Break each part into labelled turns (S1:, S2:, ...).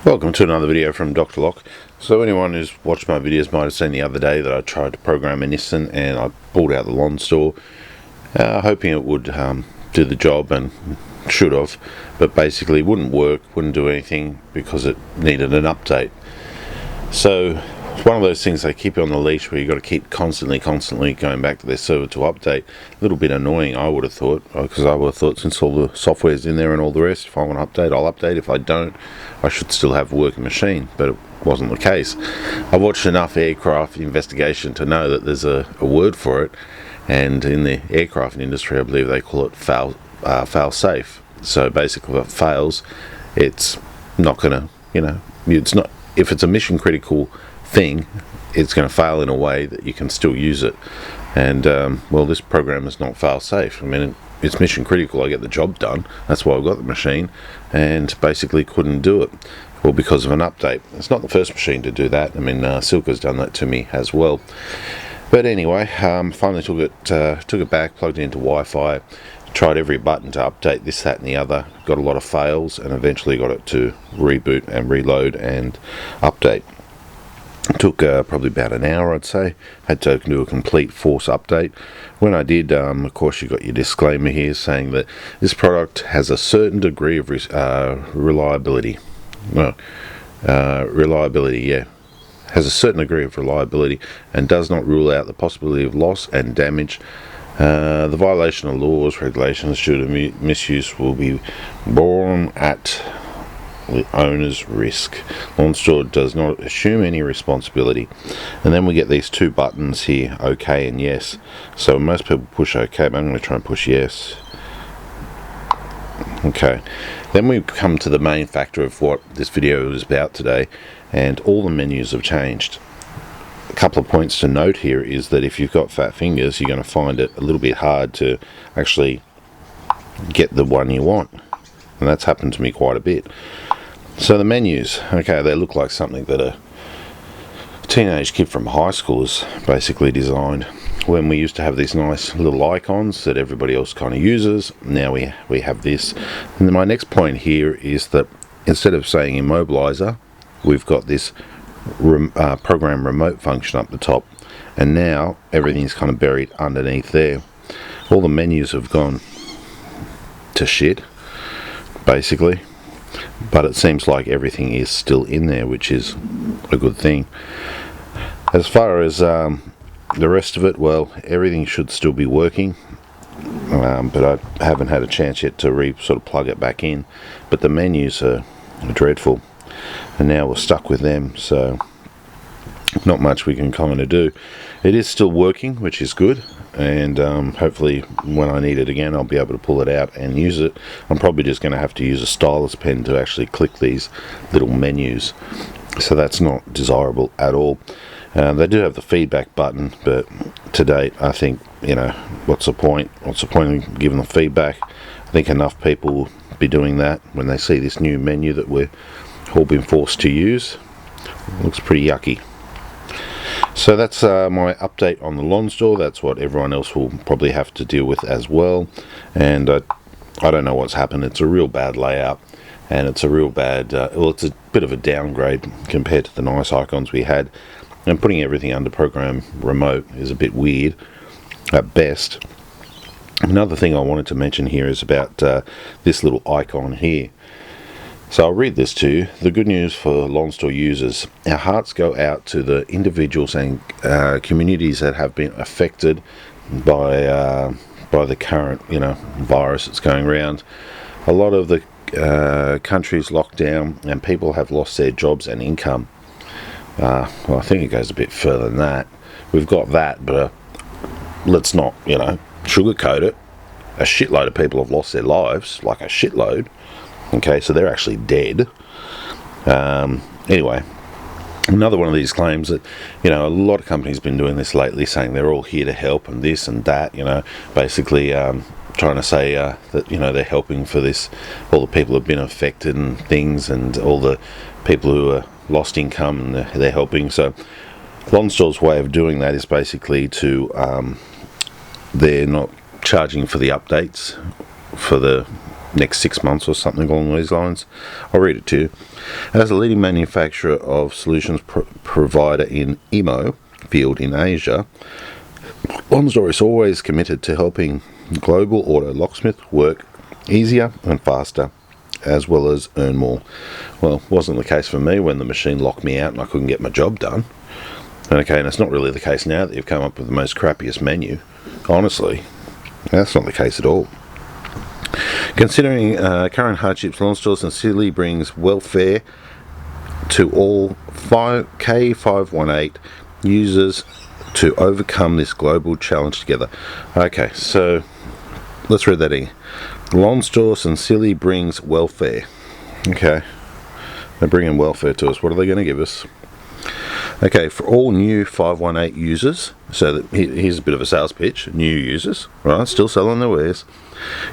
S1: Welcome to another video from Dr. Locke. So anyone who's watched my videos might have seen the other day that I tried to program a Nissan and I pulled out the Lonsdor, hoping it would do the job, and should have, but basically wouldn't work, wouldn't do anything because it needed an update. So it's one of those things they keep you on the leash where you've got to keep constantly going back to their server to update. A little bit annoying, I would have thought, because I would have thought since all the software's in there and all the rest, if I want to update, I'll update. If I don't, I should still have a working machine, but it wasn't the case. I've watched enough aircraft investigation to know that there's a word for it, and in the aircraft industry I believe they call it fail safe. So basically if it fails, it's not going to, it's not, if it's a mission critical thing, it's going to fail in a way that you can still use it. And well, this program is not fail safe. I mean, it's mission critical, I get the job done, that's why I've got the machine, and basically couldn't do it, well, because of an update. It's not the first machine to do that. I mean, Silka's done that to me as well. But anyway, finally took it back, plugged it into Wi-Fi, tried every button to update this, that and the other, got a lot of fails, and eventually got it to reboot and reload and update. It took probably about an hour, I'd say. Had to do a complete force update. When I did, of course, you got your disclaimer here saying that this product has a certain degree of reliability. Has a certain degree of reliability and does not rule out the possibility of loss and damage. The violation of laws, regulations due to misuse will be borne at the owner's risk. Lonsdor does not assume any responsibility. And then we get these two buttons here, OK and yes. So most people push OK, but I'm going to try and push yes. Okay. Then we come to the main factor of what this video is about today, and all the menus have changed. A couple of points to note here is that if you've got fat fingers, you're going to find it a little bit hard to actually get the one you want. And that's happened to me quite a bit. So the menus, okay, they look like something that a teenage kid from high school has basically designed. When we used to have these nice little icons that everybody else kind of uses, now we have this. And then my next point here is that instead of saying immobilizer, we've got this program remote function up the top, and now everything's kind of buried underneath there. All the menus have gone to shit, basically, but it seems like everything is still in there, which is a good thing. As far as the rest of it, well, everything should still be working, but I haven't had a chance yet to sort of plug it back in. But the menus are dreadful, and now we're stuck with them, so not much we can kind of do. It is still working, which is good, and hopefully when I need it again I'll be able to pull it out and use it. I'm probably just going to have to use a stylus pen to actually click these little menus, so that's not desirable at all. They do have the feedback button, but to date I think, what's the point of giving the feedback? I think enough people will be doing that when they see this new menu that we're all been forced to use. It looks pretty yucky. So that's my update on the Lonsdor. That's what everyone else will probably have to deal with as well. And I don't know what's happened. It's a real bad layout, and it's a real bad, well, it's a bit of a downgrade compared to the nice icons we had. And putting everything under program remote is a bit weird at best. Another thing I wanted to mention here is about this little icon here. So I'll read this to you. The good news for Lonsdor users: our hearts go out to the individuals and communities that have been affected by the current virus that's going around. A lot of the countries locked down, and people have lost their jobs and income. Well, I think it goes a bit further than that. We've got that, but let's not sugarcoat it. A shitload of people have lost their lives, like a shitload. Okay, so they're actually dead. Anyway, another one of these claims that, a lot of companies have been doing this lately, saying they're all here to help and this and that, basically trying to say that, they're helping for this, all the people who have been affected and things, and all the people who are lost income, and they're helping. So Lonsdor's way of doing that is basically to, they're not charging for the updates for the next 6 months or something along these lines. I'll read it to you. As a leading manufacturer of solutions provider in EMO field in Asia, Lonsdor is always committed to helping global auto locksmith work easier and faster, as well as earn more. Well, wasn't the case for me when the machine locked me out and I couldn't get my job done. Okay, and it's not really the case now that you've come up with the most crappiest menu. Honestly, that's not the case at all. Considering current hardships, Lonsdor sincerely brings welfare to all K518 users to overcome this global challenge together. Okay, so let's read that in. Lonsdor sincerely brings welfare. Okay, they're bringing welfare to us. What are they going to give us? Okay, for all new 518 users, so that here's a bit of a sales pitch. New users, right, still selling their wares.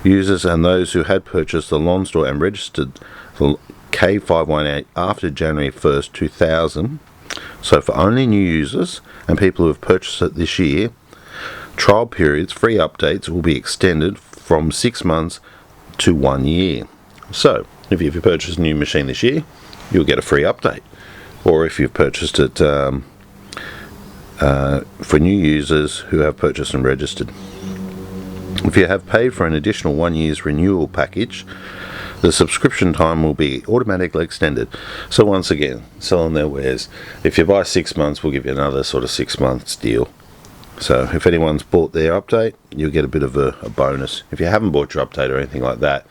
S1: Users and those who had purchased the Lonsdor and registered the K518 after January 1st, 2000. So for only new users and people who have purchased it this year, trial periods, free updates will be extended from 6 months to 1 year. So if you purchase a new machine this year, you'll get a free update. Or if you've purchased it for new users who have purchased and registered. If you have paid for an additional 1 year's renewal package, the subscription time will be automatically extended. So once again, selling their wares. If you buy 6 months, we'll give you another sort of 6 months deal. So if anyone's bought their update, you'll get a bit of a bonus. If you haven't bought your update or anything like that,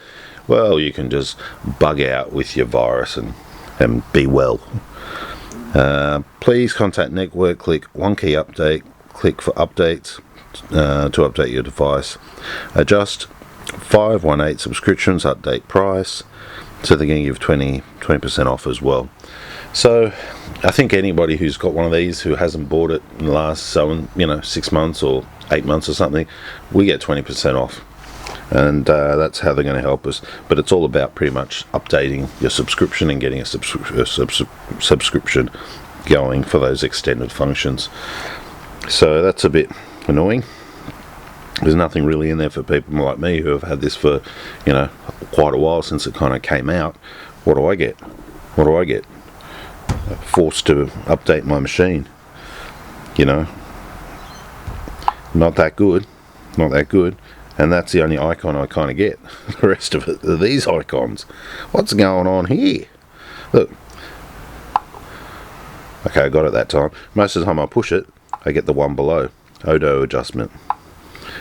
S1: well, you can just bug out with your virus and be well. Please contact Network, click One Key Update, click for updates to update your device. Adjust 518 subscriptions, update price, so they're going to give 20% off as well. So I think anybody who's got one of these who hasn't bought it in the last 6 months or 8 months or something, we get 20% off. And that's how they're going to help us. But it's all about pretty much updating your subscription and getting a subscription going for those extended functions. So that's a bit annoying. There's nothing really in there for people like me who have had this for quite a while since it kind of came out. What do I get? Forced to update my machine. Not that good. And that's the only icon I kind of get. The rest of it are these icons. What's going on here? Look. Okay, I got it that time. Most of the time I push it, I get the one below. Auto adjustment.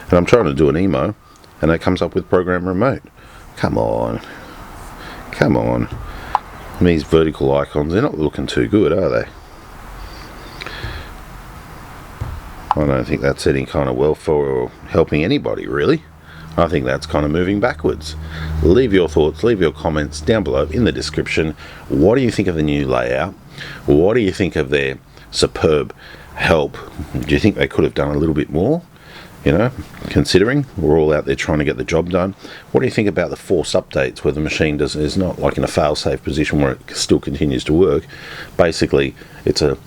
S1: And I'm trying to do an emo, and it comes up with program remote. Come on. And these vertical icons, they're not looking too good, are they? I don't think that's any kind of welfare or helping anybody, really. I think that's kind of moving backwards. Leave your thoughts, leave your comments down below in the description. What do you think of the new layout? What do you think of their superb help? Do you think they could have done a little bit more? Considering we're all out there trying to get the job done. What do you think about the force updates where the machine is not like in a fail-safe position where it still continues to work? Basically, it's a,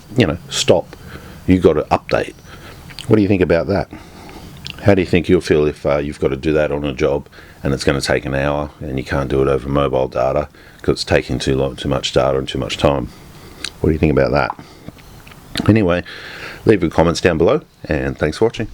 S1: stop. You got to update. What do you think about that? How do you think you'll feel if you've got to do that on a job and it's going to take an hour and you can't do it over mobile data because it's taking too much data and too much time? What do you think about that? Anyway, leave your comments down below and thanks for watching.